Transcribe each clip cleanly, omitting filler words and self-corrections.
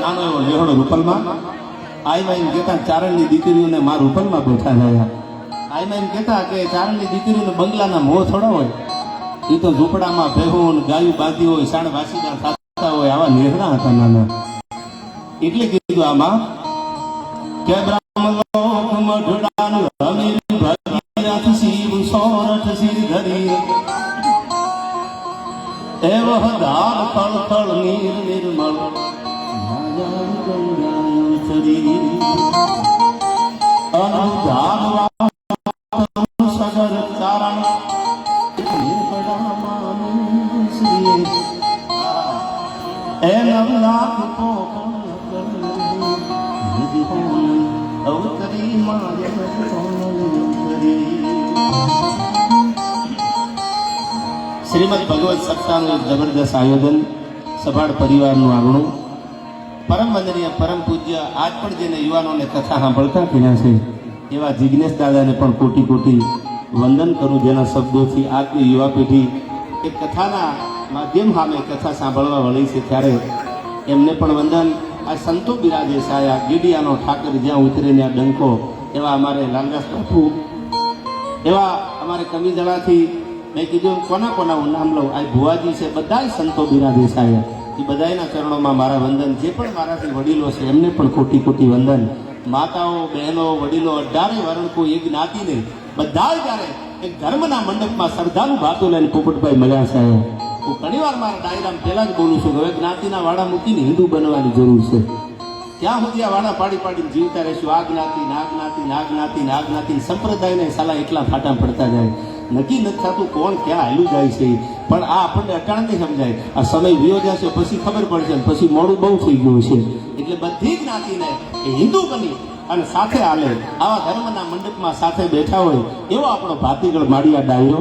નાનો એવો લેહડો રૂપલમાં આઈમાં એમ કહેતા ચારણની દીકરીઓને માં રૂપલમાં બેઠા રહ્યા. આઈમાં એમ કહેતા કે ચારણની દીકરીઓને બંગલાના મોહ થોડા હોય, એ તો ઝૂંપડામાં ભેહું ગાયું બાંધી હોય, સાણ વાસીના થતા હોય, આવા નેહરા હતા નાના. એટલે કીધું આમાં કે બ્રાહ્મણ મઢડાનું હમીર ભગીરથ શિવ સોરઠ સિર ધરી એવ દાન તળ તળ નીર નિર્મળ અનુદાન સગર ચારણ એ નવ લાખ શ્રીમદ ભગવત સપ્તાહનું એક જબરદસ્ત આયોજન, સભાળ પરિવારનું આંગણું. પરમ વંદનીય પરમ પૂજ્ય આજ પણ જેને યુવાનોને કથા સાંભળતા પીણ્યા છે એવા જિજ્ઞેશ દાદાને પણ કોટી કોટી વંદન કરું, જેના શબ્દોથી આજની યુવા પેઢી એક કથાના માધ્યમ સામે કથા સાંભળવા વળી છે, ત્યારે એમને પણ વંદન. આ સંતો બિરાજે સાયા, ગીડિયાનો ઠાકર જ્યાં ઉતરે ત્યાં ડંકો, એવા અમારે લાલદાસ બાપુ, એવા અમારે કમીજળાથી મેં કીધું કોના કોના હું નામ લઉં, આ ભુવાજી છે, બધા સંતો બિરાજે સાયા. એ બધાના ચરણોમાં મારા વંદન. જે પણ મારાથી વડીલો છે એમને પણ કોટી કોટી વંદન. માતાઓ, બહેનો, વડીલો, 18 વર્ણ કોઈ એક જ્ઞાતિ નહીં, બધા જ્યારે એક ધર્મના મંડપમાં શ્રદ્ધાનું ભાતું લઈને પોપટભાઈ મળ્યા છે. હું ઘણીવાર મારા ડાયરામાં પહેલા જ બોલું છું કે હવે જ્ઞાતિના વાડા મૂકીને હિન્દુ બનવાની જરૂર છે. ત્યાં સુધી આ વાડા પાડી પાડીને જીવતા રહેશું. આ જ્ઞાતિ, ના જ્ઞાતિ, ના જ્ઞાતિ, ના જ્ઞાતિ, સંપ્રદાયને સાલા એટલા ફાટા પડતા જાય, નક્કી નથી થતું કોણ ક્યાં હાલ્યું જાય છે. પણ આ આપણને અટાણ નહીં સમજાય. આ સમય વિયો જશે પછી ખબર પડશે, પછી મોડું બહુ થઈ ગયું છે. એટલે બધી જ્ઞાતિને એ હિન્દુ બની અને સાથે હાલે, આવા ધર્મના મંડપમાં સાથે બેઠા હોય એવો આપણો ભાતીગળ માળિયા ડાયરો.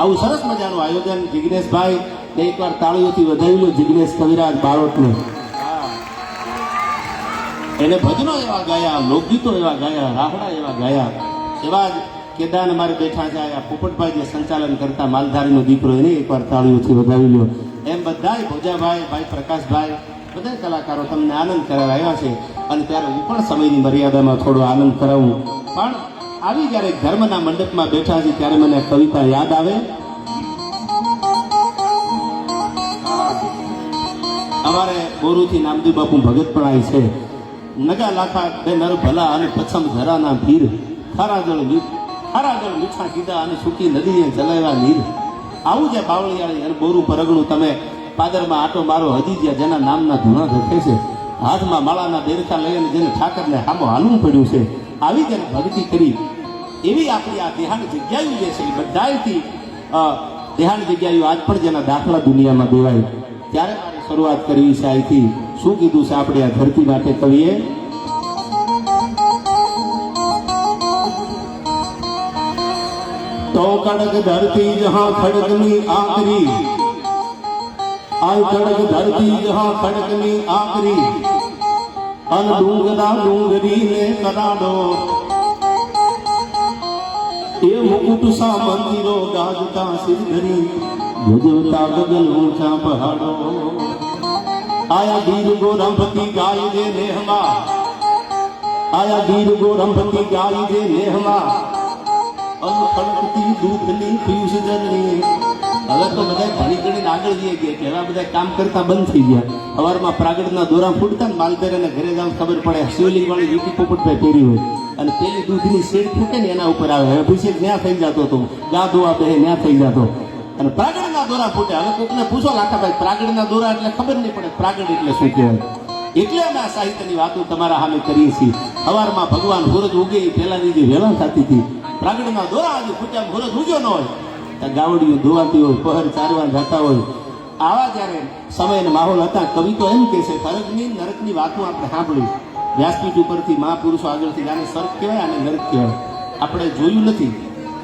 આવું સરસ મજાનું આયોજન જિજ્ઞેશભાઈ ને એકવાર તાળીઓથી વધાવી લો. જિજ્ઞેશ કવિરાજ બારોટને એને ભજનો એવા ગાયા, લોકગીતો એવા ગાયા, રાહડા એવા ગાયા. એવા જ કેદાન અમારે બેઠા છે આ પોપટભાઈ જે સંચાલન કરતા માલધારીનો દીકરો, એને એકવાર તાળીઓથી વધાવી લો. એમ બધાય ભોજાભાઈ, ભાઈ પ્રકાશભાઈ, બધા કલાકારો તમને આનંદ કરાવવા આવ્યા છે. અને ત્યારે હું પણ સમયની મર્યાદામાં થોડો આનંદ કરાવું. પણ આવી જ્યારે ધર્મના મંડપમાં બેઠા છે ત્યારે મને કવિતા યાદ આવે. અમારે બોરુથી નામદેવ બાપુ ભગત પણ આવી છે. નગા લાખા બે નર ભલા અને પછમ ધરાના ભીર, ખારા જળ મીઠા કીધા અને સૂકી નદીએ જલાવ્યા નીર. આવું જે બાવળિયાળી અને બોરું પરગણું તમે પાદરમાં આટો મારો, હજી જ્યાં જેના નામના ધૂણા ધકે છે, હાથમાં માળાના દેરખા લઈને જેને ઠાકરને હામો હાલવું પડ્યું છે, આવી જેને ભક્તિ કરી એવી આપણી આ દેહાણ જગ્યાઓ જે છે એ બધાથી દેહાણ જગ્યાઓ આજ પણ જેના દાખલા દુનિયામાં દેવાય. ત્યારે મારે શરૂઆત કરવી છે અહીંથી. શું કીધું છે આપણે આ ધરતી માટે કવિએ? तो कड़क धरती जहां खड़कनी आखरी, आई कड़क धरती जहां खड़कनी आखरी, अन डूंगरा डूंगरी ने कराडो, ये मुकुट सा मंदिरो गाजता सिर धरी, गुजरता गगन ऊंचा पहाड़ो. आया वीर गोरंभती गाय दे नेहमा, आया वीर गोरंभती गाय दे नेहमा, ખડકતી દૂધની પીયુષ જરની. હવે તો બધા ઘણી ઘણી આગળ જઈએ ગયા કે હવે બધા કામ કરતા બંધ થઈ ગયા. સવારમાં પ્રાગડના દોરા ફૂટતા ને માલધારીને ઘરે જાવ ખબર પડે શિવલિંગ વાળી વીટી પોપટભાઈ પહેરી હોય અને પેલી દૂધની શેડ ફૂટે ને એના ઉપર આવે. હવે અભિષેક ન્યા થઈ જતો હતો, ગા દોવા બે ન્યા થઈ જતો અને પ્રાગડના દોરા ફૂટે. હવે કોકને પૂછો લાખાભાઈ પ્રાગડના દોરા એટલે ખબર નહીં પડે પ્રાગડ એટલે શું કહેવાય. એટલે અમે આ સાહિત્યની વાતો તમારા સામે કરીએ છીએ. સવારમાં ભગવાન સૂરજ ઉગે પહેલાની જે વેલા થતી હતી, પ્રાગડના દોરા આજે ફૂટ્યા સૂરજ ઉગ્યો ન હોય ત્યાં ગાવડીઓ ધોવાતી હોય, પહર ચારવા જતા હોય. આવા જ્યારે સમય અને માહોલ હતા. કવિ તો એમ કે છે સ્વર્ગની નરકની વાતો આપણે સાંભળી વ્યાસપીઠ ઉપરથી મહાપુરુષો આગળથી, આને સ્વર્ગ કહેવાય આને નરક કહેવાય. આપણે જોયું નથી.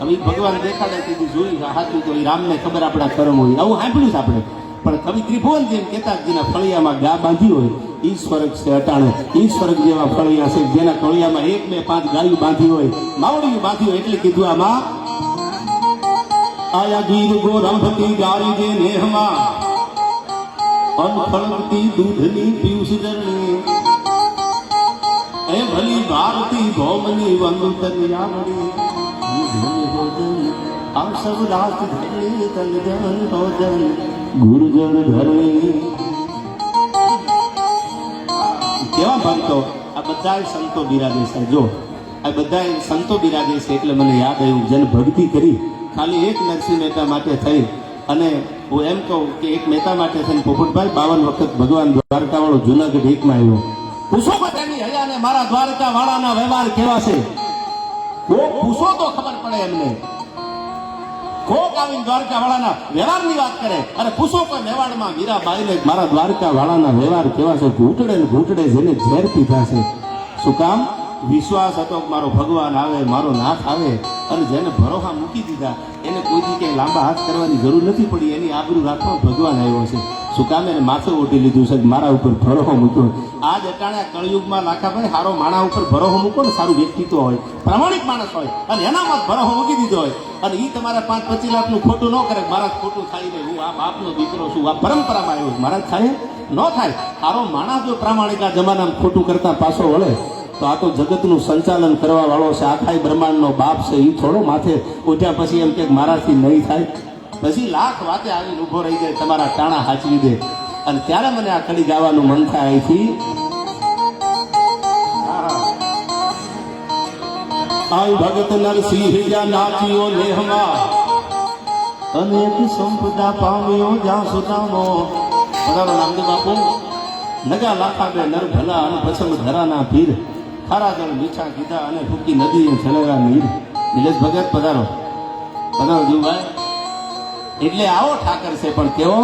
હવે ભગવાન દેખાડે તે જોયું સાચું તો એ રામને ખબર આપણા કર્મ હોય, આવું સાંભળ્યું છે આપણે. પણ કવિ ત્રિભુવન જેમ કહેતા જેના ફળિયામાં ગા બાંધી હોય એ સ્વર્ગ છે અટાણે. એ સ્વર્ગ જેવા ફળિયા છે જેના ફળિયામાં 1, 2, 5 ગાયું બાંધી હોય, માવડીયું બાંધી હોય. એટલે કીધું આમાં આયા ગીર ગોરંભતી ગારી દે નેહમાં, અનફળતી દૂધની પિયુષ જરણી એ ભલી ભારતી ભૌમની વંદની આવડી આ સબ રાત ધરણી તન જન ભોજન ગુરુજન ધરણી. કેવા ભક્તો આ બધા સંતો બિરાજે છે. જો આ બધા સંતો બિરાજે છે એટલે મને યાદ આવ્યું જન ભક્તિ કરી ખાલી એક નરસિંહ મહેતા માટે થઈ. અને હું એમ કહું કે એક મહેતા માટે થઈને પોપટભાઈ 52 વખત ભગવાન દ્વારકા વાળો જુનાગઢ એકમાં આવ્યો. પૂછો બધાની હયાને મારા દ્વારકા વાળાના વ્યવહાર કેવા છે. કોક પૂછો તો ખબર પડે એમને. કોક આવીને દ્વારકા વાળાના વ્યવહારની વાત કરે અને પૂછો કોઈ મેવાડમાં મીરાબાઈને મારા દ્વારકા વાળાના વ્યવહાર કેવા છે. ઘૂંટડે ને ઘૂંટડે જેને ઝેર પીધા છે. શું કામ? વિશ્વાસ હતો કે મારો ભગવાન આવે, મારો નાથ આવે. અને જેને ભરોસા મૂકી દીધા એને કોઈ દી કંઈ લાંબા હાથ કરવાની જરૂર નથી પડી. એની આબરૂ રાખવા ભગવાન આવ્યો છે. શું કામ? એને માથે ઓઢી લીધું છે મારા ઉપર ભરોસો મૂક્યો. આજ અટાણે કળયુગમાં લાખાભાઈ સારો માણા ઉપર ભરોસો મૂકો ને, સારું વ્યક્તિત્વ હોય, પ્રામાણિક માણસ હોય અને એનામાં ભરોસો મૂકી દીધો હોય અને એ તમારા 5-25 લાખનું ખોટું ન કરે. મારા ખોટું થાય ને, હું આ બાપનો દીકરો છું, આ પરંપરામાં આવ્યો છું, મારા થાય ન થાય. સારો માણસ જો પ્રામાણિક આ જમાનામાં ખોટું કરતા પાછો વળે તો આ તો જગતનું સંચાલન કરવા વાળો છે, આખાય બ્રહ્માંડનો બાપ છે. એ થોડો માથે ઉઠ્યા પછી એમ કે મારાથી નહીં થાય. પછી લાખ વાતે આવીને ઊભો રહી જાય, તમારા ટાણા હાચવી દે. અને ત્યારે મને આ કડી ગાવાનું મન થાય અહીંથી. આઈ ભગત નરસિંહ નાચ્યો લેહમાં અનેક સંપદા પામ્યો જ્યાં સુદામો. બરાબર નામદેવ બાપુ નગા લાખા બે નર ભલા અને પછમ ધરાના પીર ખારા જળ મીઠા કીધા અને ફૂકી નદી ચલેલા નીર. નિલેશ ભગત પધારો પધારો જીવભાઈ. એટલે આવો ઠાકર છે પણ કેવો?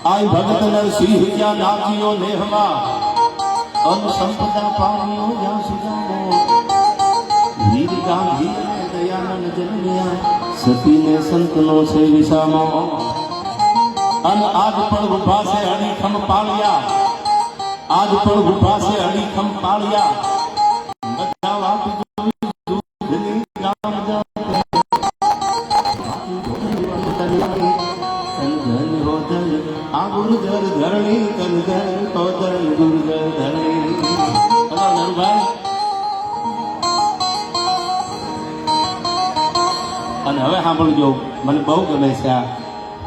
આઈ ભગત નરસિંહ નાચ્યો લેહમાં અન સંપદા પામ્યો જ્યાં સુદામો. વીર ગાંધી અને દયાનંદ જન્મ્યા સતીને સંતનો છે વિસામો. અને આજ પણ ઉભા છે અડીખમ પાળ્યા, આજ પણ ઉભા છે અડીખમ પાળ્યા. બધા વાત દૂધની ગામ આ ગુરુજર ધરણી કંદર કોદર ગુરુજર ધરણી. નરુભાઈ અને હવે સાંભળજો, મને બહુ ગમે છે આ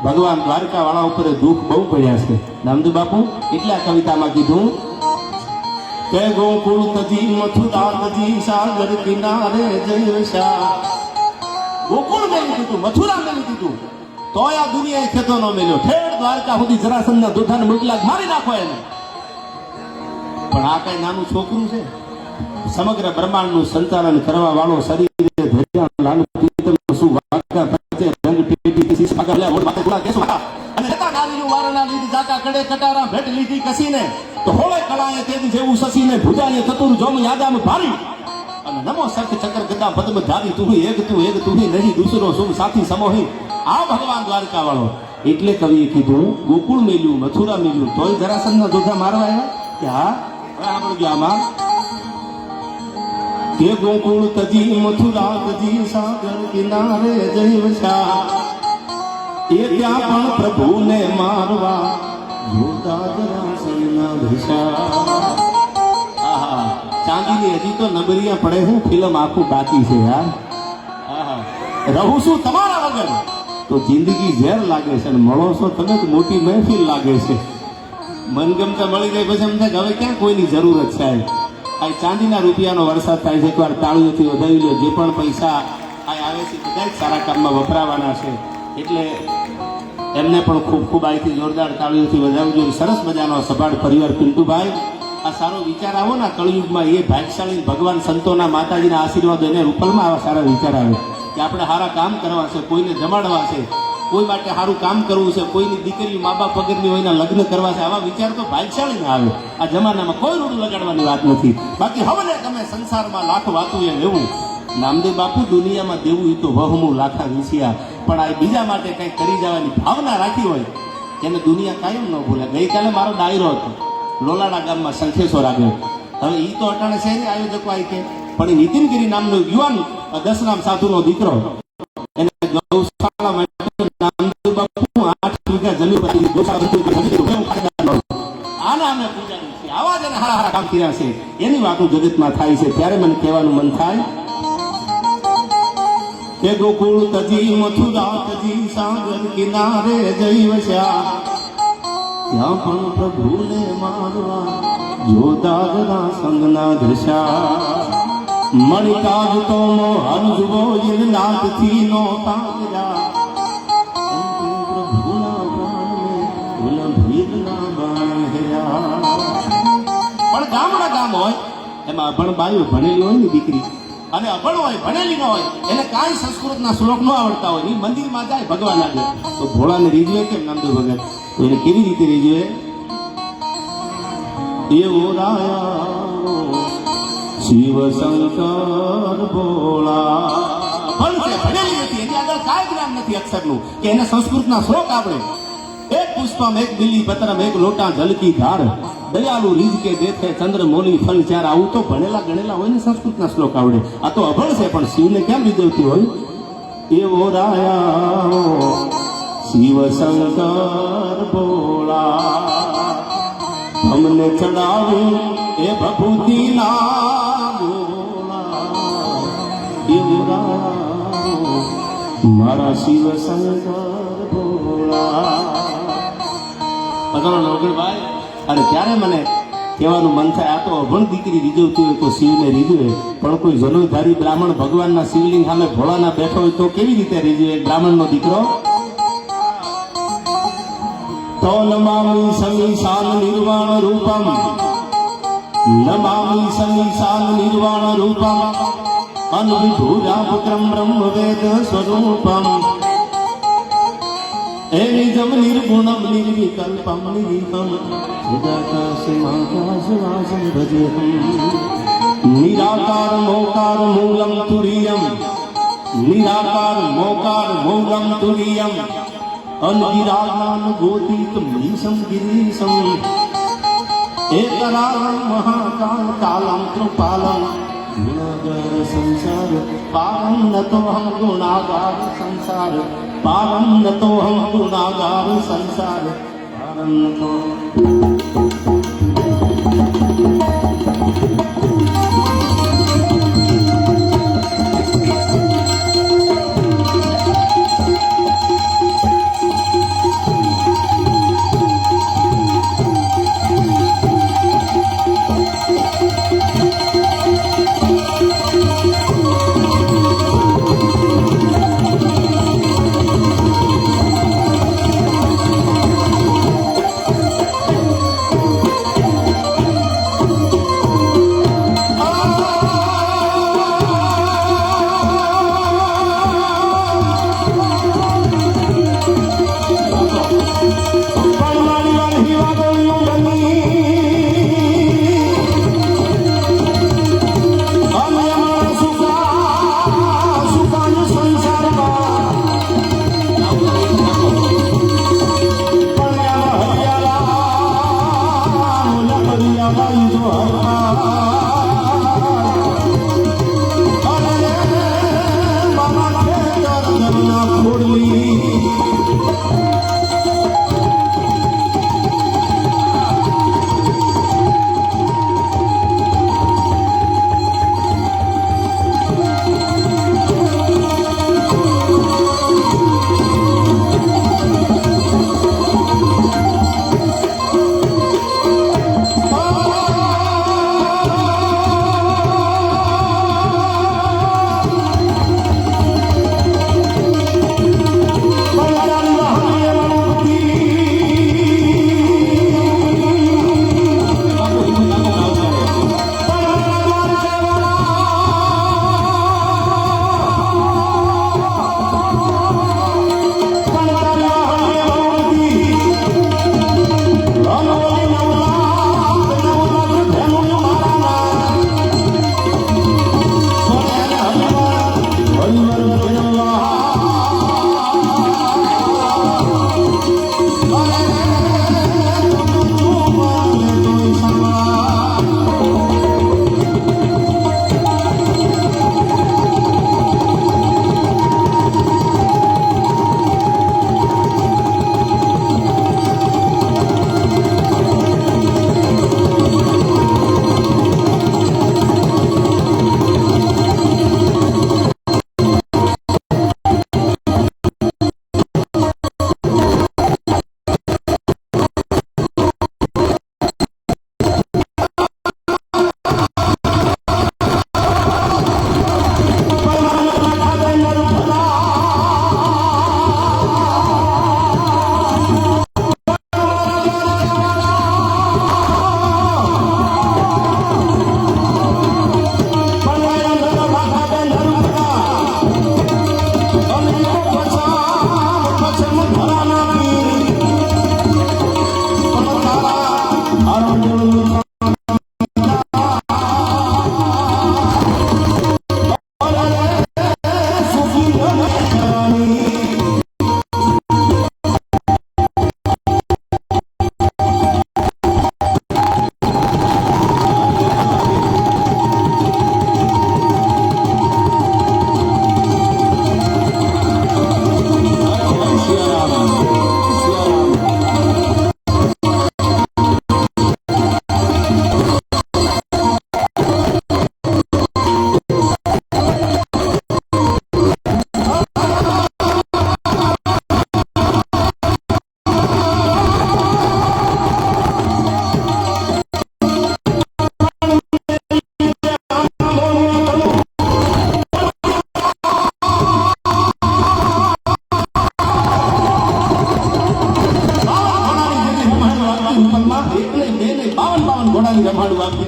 ભગવાન દ્વારકા વાળા ઉપર દુઃખ બહુ પડ્યા છે. નામદેવ બાપુ એટલે આ કવિતામાં કીધું કે ગોકુળ તજી મથુરા તજી સાગર કિનારે જય. ગોકુળ મેલી દીધું, મથુરા મેલી દીધું, તોય આ દુનિયાએ ખેતો ન મેલ્યો. ઠેર દ્વારકા સુધી જરાસંધના દોધાને મોકલા મારી નાખો એને. પણ આ કઈ નાનું છોકરું છે? સમગ્ર બ્રહ્માંડનું સંચાલન કરવા વાળો શરીરે ધર્યા લાલુ પિત્તલ શું વાકા પ્રત્યે રંગ ટેટી કિસી પાગલ્યા ઓર માથે ગુલા કેસો અને જતા નારીનું વારણા લીધી જાકા કડે કટારા ભેટ લીધી કસીને તો હોળે કળાએ તેદી જેવું સસીને ભુજાને ચતુર જોમ યાદામ ભારી. અને નમો સર્ક ચક્ર ગદા પદ્મ ધારી તું એક તું નહીં દૂસરો શુભ સાથી સમોહી. આ ભગવાન દ્વારકા વાળો. એટલે કવિએ કીધું ગોકુળ મેલ્યું, મથુરા મેલ્યું, તોય જરાસંધના દોધા મારવા આવ્યા કે હા. હવે આપણે ગયા આમાં કે ગોકુળ તજી મથુરા તજી સાગર કિનારે જય વસા. એ ત્યાં પણ પ્રભુને મારવા જોતા જરાસંધના ધસા. આહા, ચાંદીની હજી તો નબરિયા પડે છે, ફિલ્મ આખું બાકી છે યાર. આહા, રહું છું તમારા વગર તો જિંદગી ઝેર લાગે છે અને મળો છો તમે તો મોટી મહેફિલ લાગે છે. મનગમતા મળી જાય પછી એમ થાય કે હવે ક્યાં કોઈની જરૂરત છે. આ ચાંદીના રૂપિયાનો વરસાદ થાય છે. એકવાર તાળીઓથી વધાવી લો. જે પણ પૈસા આ આવે છે બધા જ સારા કામમાં વપરાવાના છે. એટલે એમને પણ ખૂબ ખૂબ અહીંથી જોરદાર તાળીઓથી વધાવજો. સરસ મજાનો સભાડ પરિવાર પિન્ટુભાઈ. આ સારો વિચાર આવો ને કળયુગમાં એ ભાગ્યશાળી ભગવાન સંતોના માતાજીના આશીર્વાદ એને રૂપલમાં આવા સારા વિચાર આવે કે આપણે સારા કામ કરવા છે, કોઈને જમાડવા છે, કોઈ માટે સારું કામ કરવું છે, કોઈની દીકરી મા બાપ વગરની હોય લગ્ન કરવા છે. આવા વિચાર તો ભાગ્યશાળી ના આવે. આ જમાનામાં કોઈ રૂડ લગાડવાની વાત નથી. બાકી હવે ને તમે સંસારમાં લાખ વાતું એ લેવું. નામદેવ બાપુ દુનિયામાં દેવું એ તો વહમું લાખા વિસિયા. પણ આ બીજા માટે કંઈક કરી જવાની ભાવના રાખી હોય એને દુનિયા કાયમ ન ભૂલે. ગઈકાલે મારો ડાયરો હતો લોલાડા ગામમાં શંખેશ્વર આવ્યો. હવે એ તો અટાણે છે ને આયોજકો આવી કે પણ એ નીતિનગીરી નામનો યુવાન 10 નામ સાધુનો દીકરો એને ગૌશાળા માટે નામદેવ બાપુ 8 વીઘા જમીન પછી ગૌશાળા આના અમે પૂજારી છીએ, આવા જ એને હારા હારા કામ કર્યા છે, એની વાતો જગતમાં થાય છે. ત્યારે મને કહેવાનું મન થાય કે ગોકુળ તજી મથુરા તજી સાગર કિનારે જઈ વસ્યા, ત્યાં પણ પ્રભુને મારવા જોદાગના સંગના ધ્રસ્યા. મણિકાજ તો મોહન જુઓ નાથથી નો તાર્યા, પ્રભુના બાણે ભીરના બાણે હર્યા. પણ ગામડા ગામ હોય એમાં અભણ બાયું ભણેલી હોય ને દીકરી, અને અભણ હોય ભણેલી ન હોય એને કાંઈ સંસ્કૃતના શ્લોક ન આવડતા હોય, એ મંદિરમાં જાય ભગવા લાગે તો ભોળાને રીઝવે કેમ નામદેવ ભગત? તો એને કેવી રીતે રીઝવે? એવો રાયા શિવ શંકર ભોળા. ભણેલી નથી, એની આગળ કાંઈ જ્ઞાન નથી અક્ષરનું કે એને સંસ્કૃતના શ્લોક આવડે. એક પુષ્પમ એક બિલ્લી પત્રમ એક લોટા જલકી ધાર, દયાલુ રીજ કે દેખે ચંદ્ર મોલી ફલ ચાર. આવું તો ભણેલા ગણેલા હોય ને સંસ્કૃતના શ્લોક આવડે. આ તો અભણ છે, પણ શિવને કેમ રીઝવતી હોય? એવો રાયા શિવ શંકર ભોળા, અમને ચડાવ્યું એ ભભૂતિ ના ગોળા. એવો રાયા મારા શિવ શંકર ભોળા. નોગણભાઈ, અને ત્યારે મને કહેવાનું મન થાય, આ તો અભણ દીકરી રીઝવતી હોય તો શિવને રીઝવે, પણ કોઈ જનોધારી બ્રાહ્મણ ભગવાનના શિવલિંગ સામે ભોળાના બેઠો હોય તો કેવી રીતે રીઝવે બ્રાહ્મણનો દીકરો? તો નમામિ સમીશાન નિર્વાણ રૂપમ, નમામિ સમીશાન નિર્વાણ રૂપમ, અનવિભૂજા પુત્રમ બ્રહ્મ વેદ સ્વરૂપમ, એ નિજમ નિર્ગુણમ નિર્વિકલ્પમ નિરીહમ, સદાકાશમાકાશવાસમ ભજેહમ. નિરાકાર મોકાર મૂલમ તુરીયમ, નિરાકાર મોકાર મૂલમ તુરીયમ, અનગિરાજ્ઞાન ગોતીત મીશમ ગિરીશમ, એકરાલમ મહાકાલ કાલમ કૃપાલમ, ગુણાગર સંસાર પારમ નતો હમ ગુણાગાર સંસાર, પારમ નતો હમ ગુણાગાર સંસાર, પારમ નતો.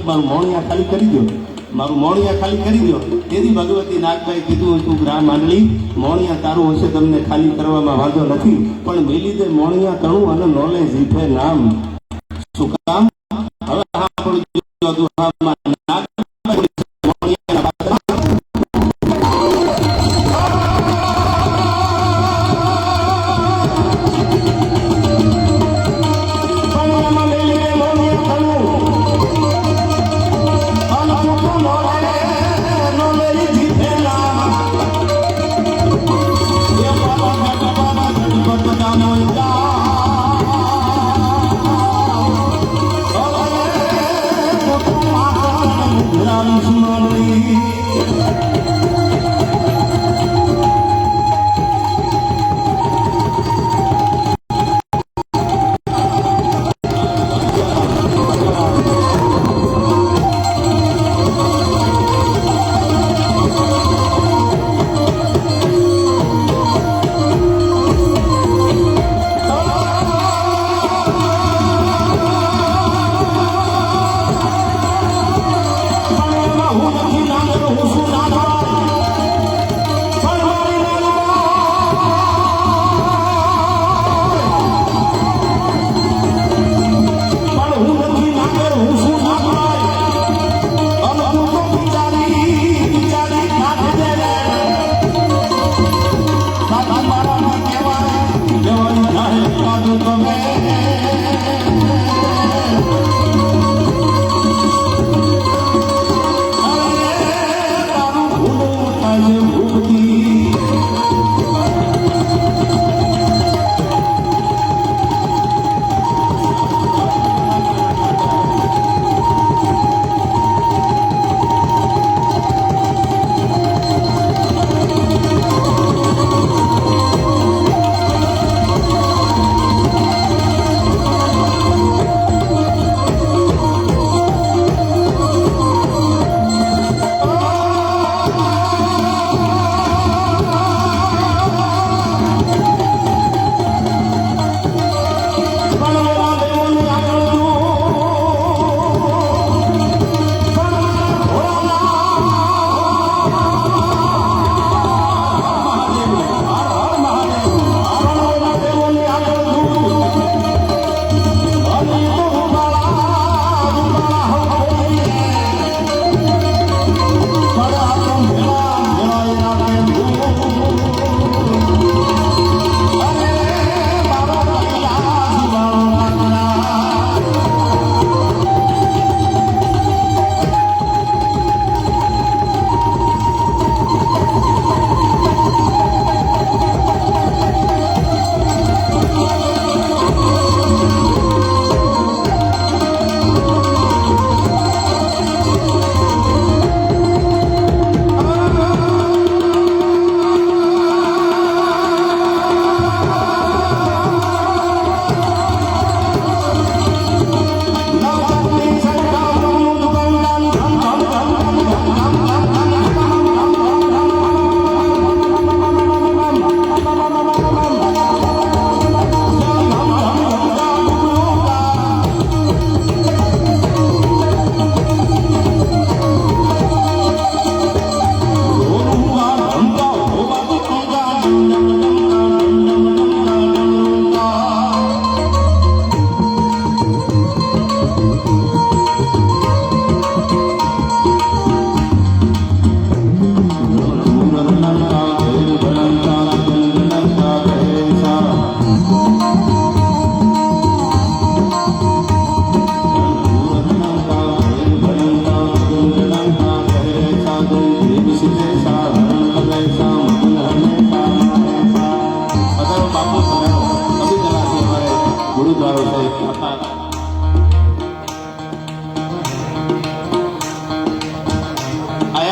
મારું મોણિયા ખાલી કરી દો, મારું મોણિયા ખાલી કરી દો. તેથી ભગવતી નાગભાઈ કીધું હતું ગ્રામ માંડલી મોણિયા તારું હશે, તમને ખાલી કરવામાં વાંધો નથી, પણ મેલી દે મોણિયા તણું અને નોલે જીભે નામ. શું કામ? હવે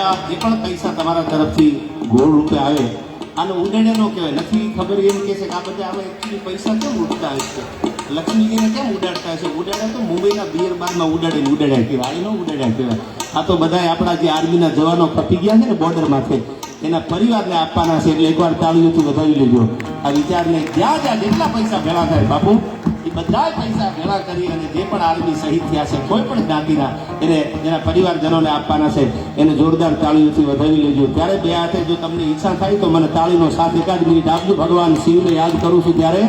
આ જે પણ પૈસા તમારા તરફથી ગોળ રૂપે આવે આનો ઉડાડે ન કહેવાય. નથી ખબર એમ કહે છે કે આ બધા આમાં એકચ્યુઅલી પૈસા કેમ ઉડતા હશે, લક્ષ્મીજીને કેમ ઉડાડતા હશે? ઉડાડે તો મુંબઈના બિયર બારમાં ઉડાડ્યા કહેવાય, આ ન ઉડાડ્યા કહેવાય. આ તો બધા આપણા જે આર્મીના જવાનો કપી ગયા છે ને બોર્ડરમાંથી, એના પરિવારને આપવાના છે. એટલે એકવાર તાળીઓથી વધાવી લેજો આ વિચારને. જ્યાં જ્યાં જેટલા પૈસા ભેળા થાય બાપુ, એ બધા પૈસા ભેળા કરી અને જે પણ આર્મી શહીદ થયા છે કોઈ પણ જ્ઞાતિના, એને જેના પરિવારજનોને આપવાના છે, એને જોરદાર તાળીઓથી વધાવી લેજો. ત્યારે બે હાથે જો તમને ઈચ્છા થાય તો મને તાળીનો સાથ એકાદ મિનિટ આપજો. ભગવાન શિવને યાદ કરું છું ત્યારે.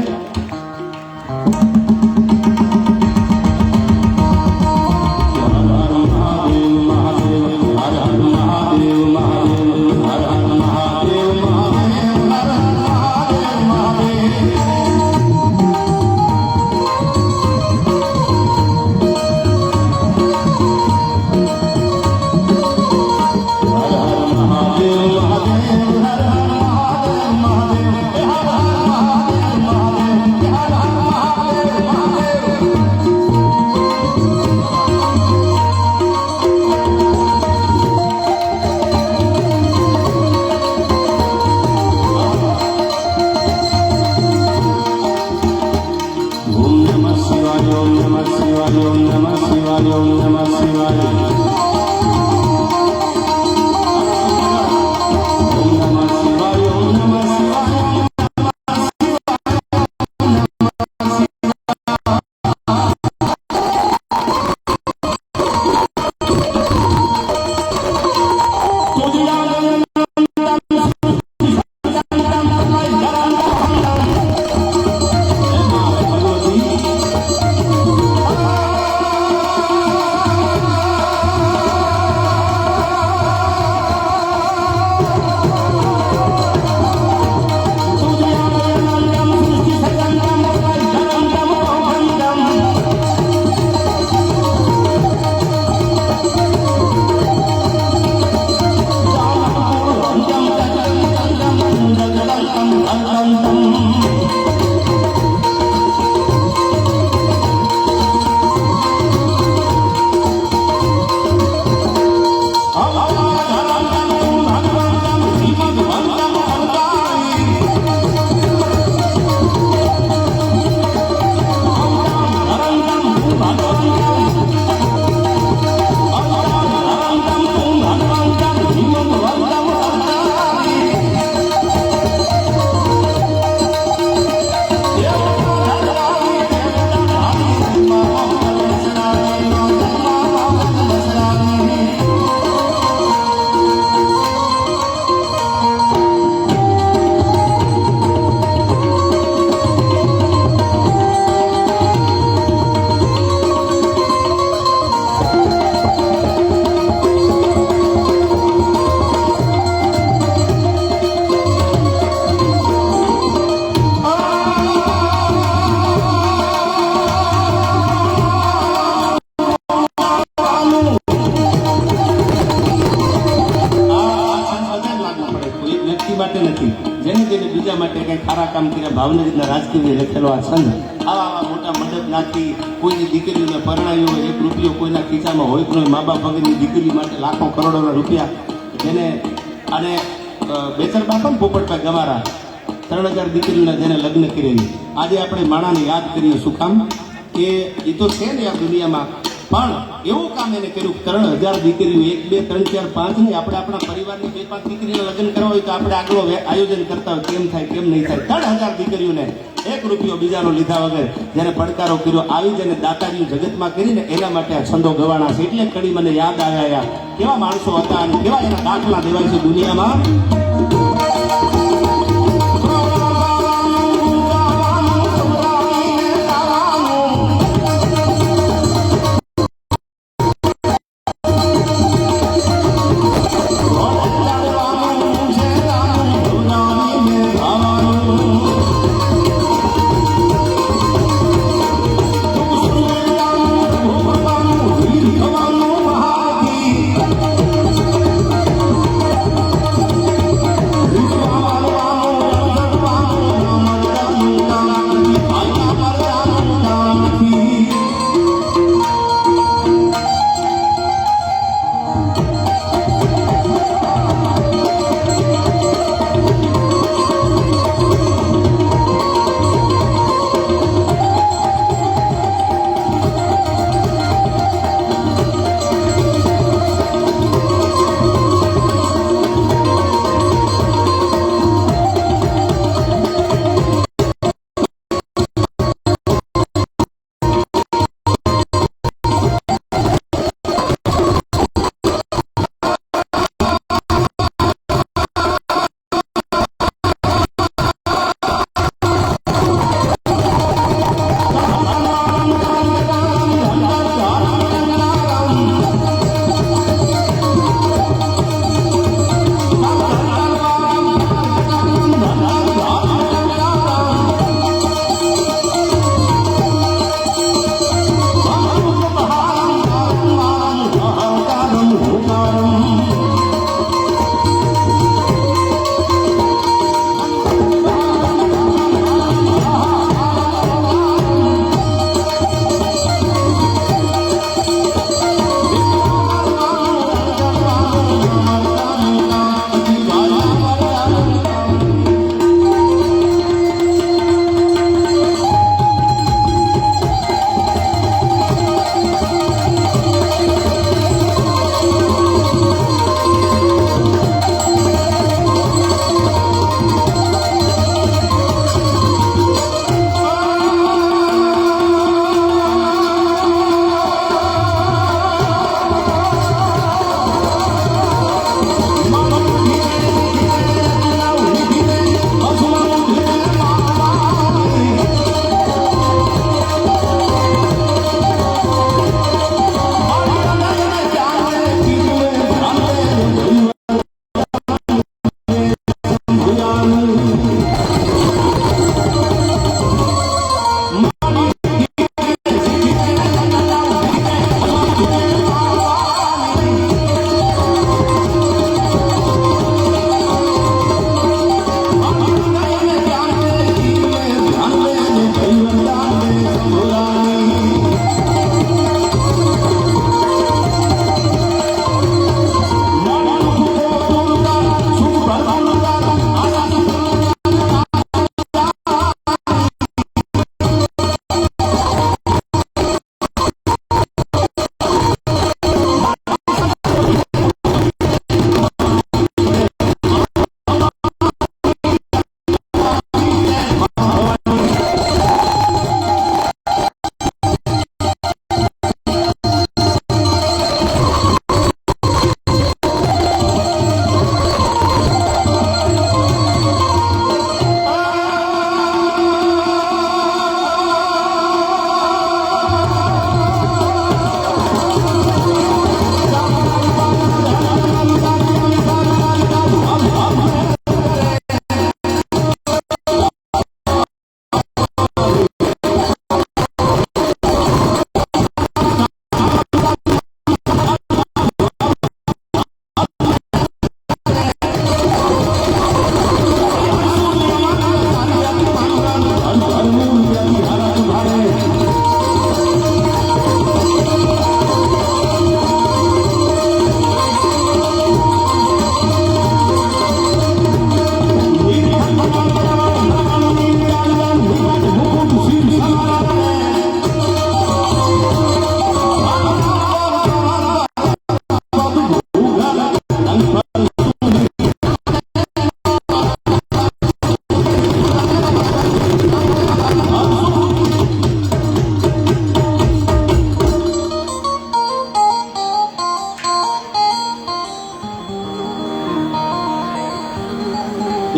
ભાવનગરના રાજકીય લખેલો આ છંદ. આવા મોટા મંડપ નાખી કોઈની દીકરીઓને પરણાવી હોય, 1 રૂપિયો કોઈના ખિસ્સામાં હોય તો મા બાપ વગરની દીકરી માટે લાખો કરોડોના રૂપિયા, જેને અને બેચર બાપા પોપટભાઈ ગવારા 3000 દીકરીઓના જેને લગ્ન કરેલી. આજે આપણે માણાને યાદ કરીએ શું કામ? કે એ તો છે ને આ દુનિયામાં, પણ એવું કામ એને કર્યું. 3000 દીકરીઓ, 1 2 3 4 5 નહીં, આપણે આપણા પરિવારની 2 5 દીકરીઓને લગ્ન કરવા હોય તો આપણે આગળ આયોજન કરતા હોય કેમ થાય કેમ નહીં થાય. 3000 દીકરીઓને 1 રૂપિયો બીજાનો લીધા વગર જેને પડકારો કર્યો, આવી જેને દાતારીઓ જગતમાં કરીને એના માટે આ છંદો ગવાના છે. એટલે કડી મને યાદ આવ્યા કેવા માણસો હતા અને કેવા એના દાખલા દેવાય છે દુનિયામાં.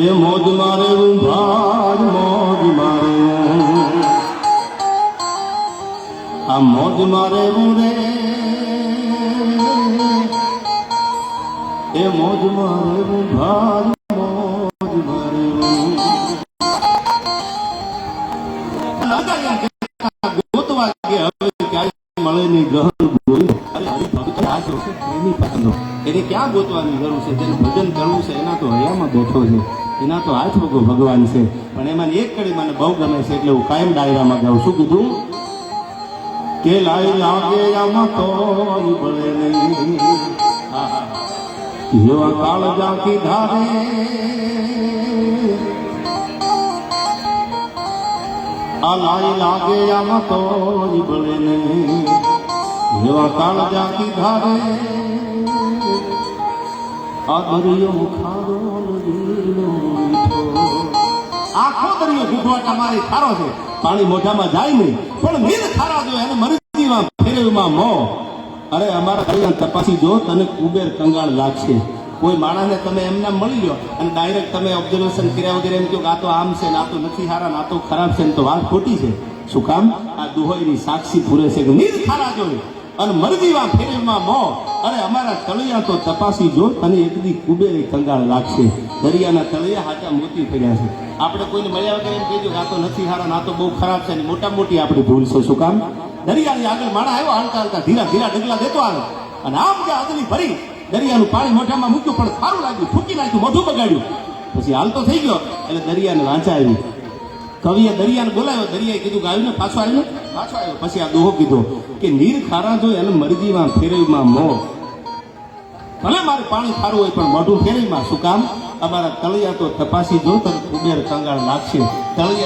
એ મોજ મારે ભાર મોજ મારે આ મોજ મારે રે એ મોજ મારે ભાર મોજ મારે ગોતવા કે હવે ક્યાંય મળે નહીં ગ્રહણ જોયું એને ક્યાં ગોતવાની જરૂર છે જેને ભજન કરવું છે એના તો હૈયામાં બેઠો છે એના તો હાથ વગો ભગવાન છે પણ એમાં એક કડી મને બહુ ગમે છે એટલે હું કાયમ ડાયરામાં ગાઉં શું કીધું કે લાઈ લાગે આમાં તો ભળે નહીં જેવા કાળ જાકી ધારે આ લાઈ લાગે આમાં તો ભળે નહીં જેવા કાળ જાકી ધારે આ દરિયો ખારો આખો દરિયો ગુઠવાટા મારી ખારો છે પાણી મોઢામાં જાય નહીં પણ નીર ખારા જો એને મરજીમાં ફેરવમાં મો અરે અમારા કલ્યાણ તપાસી જો તને કુબેર કંગાળ લાગશે કોઈ માણસને તમે એમને મળી લો અને ડાયરેક્ટ તમે ઓબ્ઝર્વેશન કર્યા વગેરે એમ કહો કે આ તો આમ છે ને આ તો નથી સારા આ તો ખરાબ છે ને તો વાત ખોટી છે શું કામ આ દુહોઈની સાક્ષી પૂરે છે કે નીર ખારા જોઈ અને મરજીમાં ફેરવમાં મો અરે અમારા તળિયા તો તપાસી જો તને એકદી કુબેરી કંગાળ લાગશે દરિયાના તળિયા હાચા મોતી પડ્યા છે આપણે કોઈને મળ્યા વગર એમ કહીજો આ તો નથી સારા ના તો બહુ ખરાબ છે ને મોટા મોટી આપણી ભૂલ છે શું કામ દરિયાની આગળ માણા આવ્યો હાલતા હાલતા ધીરા ધીરા ડગલા દેતો આવે અને આમ જે આગળની ભરી દરિયાનું પાણી મોઢામાં મૂક્યું પણ સારું લાગ્યું ફૂકી નાખ્યું મોઢું બગાડ્યું પછી હાલતો થઈ ગયો એટલે દરિયાને વાંચા આવી કવિએ દરિયાને બોલાવ્યો દરિયાએ કીધું કે આવ્યું ને પાછો આવ્યો પછી આ દોહો કીધો કે નીર ખારા જો એને મરજીમાં ફેરવીમાં મો ભલે મારે પાણી ખારું હોય પણ મોઢું ફેરવીમાં શું કામ અમારા તળિયા તો તપાસી જો તો કુબેર કંગાળ લાગશે તળિયા